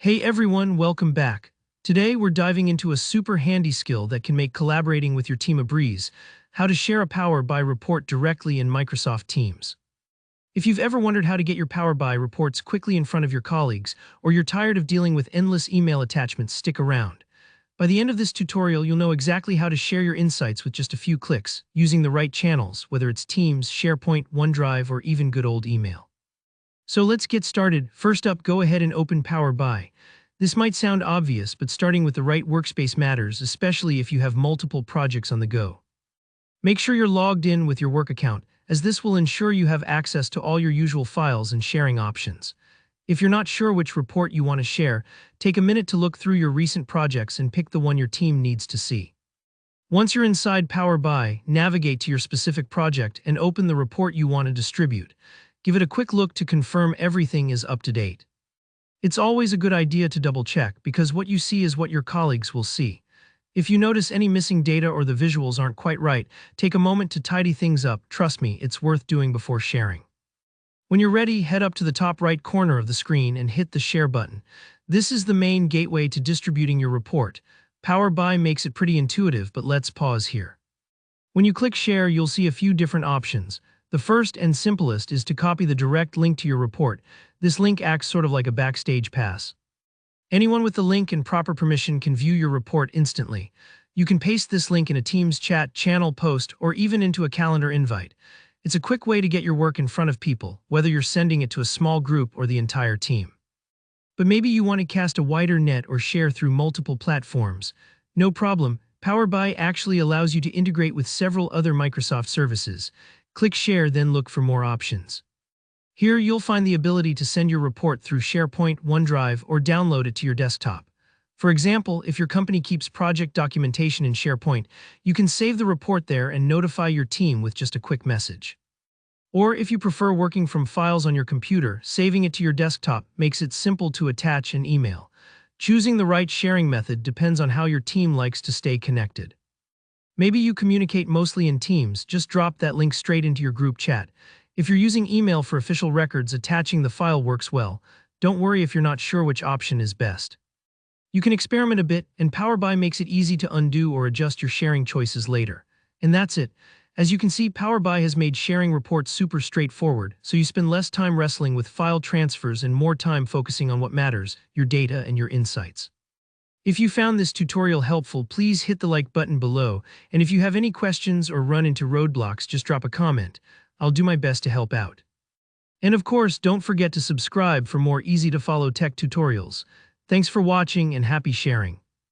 Hey everyone, welcome back. Today we're diving into a super handy skill that can make collaborating with your team a breeze: how to share a Power BI report directly in Microsoft Teams. If you've ever wondered how to get your Power BI reports quickly in front of your colleagues, or you're tired of dealing with endless email attachments, stick around. By the end of this tutorial, you'll know exactly how to share your insights with just a few clicks, using the right channels, whether it's Teams, SharePoint, OneDrive, or even good old email. So let's get started. First up, go ahead and open Power BI. This might sound obvious, but starting with the right workspace matters, especially if you have multiple projects on the go. Make sure you're logged in with your work account, as this will ensure you have access to all your usual files and sharing options. If you're not sure which report you want to share, take a minute to look through your recent projects and pick the one your team needs to see. Once you're inside Power BI, navigate to your specific project and open the report you want to distribute. Give it a quick look to confirm everything is up to date. It's always a good idea to double-check, because what you see is what your colleagues will see. If you notice any missing data or the visuals aren't quite right, take a moment to tidy things up. Trust me, it's worth doing before sharing. When you're ready, head up to the top right corner of the screen and hit the Share button. This is the main gateway to distributing your report. Power BI makes it pretty intuitive, but let's pause here. When you click Share, you'll see a few different options. The first and simplest is to copy the direct link to your report. This link acts sort of like a backstage pass. Anyone with the link and proper permission can view your report instantly. You can paste this link in a Teams chat, channel post, or even into a calendar invite. It's a quick way to get your work in front of people, whether you're sending it to a small group or the entire team. But maybe you want to cast a wider net or share through multiple platforms. No problem. Power BI actually allows you to integrate with several other Microsoft services. Click Share, then look for more options. Here you'll find the ability to send your report through SharePoint, OneDrive, or download it to your desktop. For example, if your company keeps project documentation in SharePoint, you can save the report there and notify your team with just a quick message. Or if you prefer working from files on your computer, saving it to your desktop makes it simple to attach and email. Choosing the right sharing method depends on how your team likes to stay connected. Maybe you communicate mostly in Teams, just drop that link straight into your group chat. If you're using email for official records, attaching the file works well. Don't worry if you're not sure which option is best. You can experiment a bit, and Power BI makes it easy to undo or adjust your sharing choices later. And that's it. As you can see, Power BI has made sharing reports super straightforward, so you spend less time wrestling with file transfers and more time focusing on what matters: your data and your insights. If you found this tutorial helpful, please hit the like button below, and if you have any questions or run into roadblocks, just drop a comment. I'll do my best to help out. And of course, don't forget to subscribe for more easy-to-follow tech tutorials. Thanks for watching and happy sharing.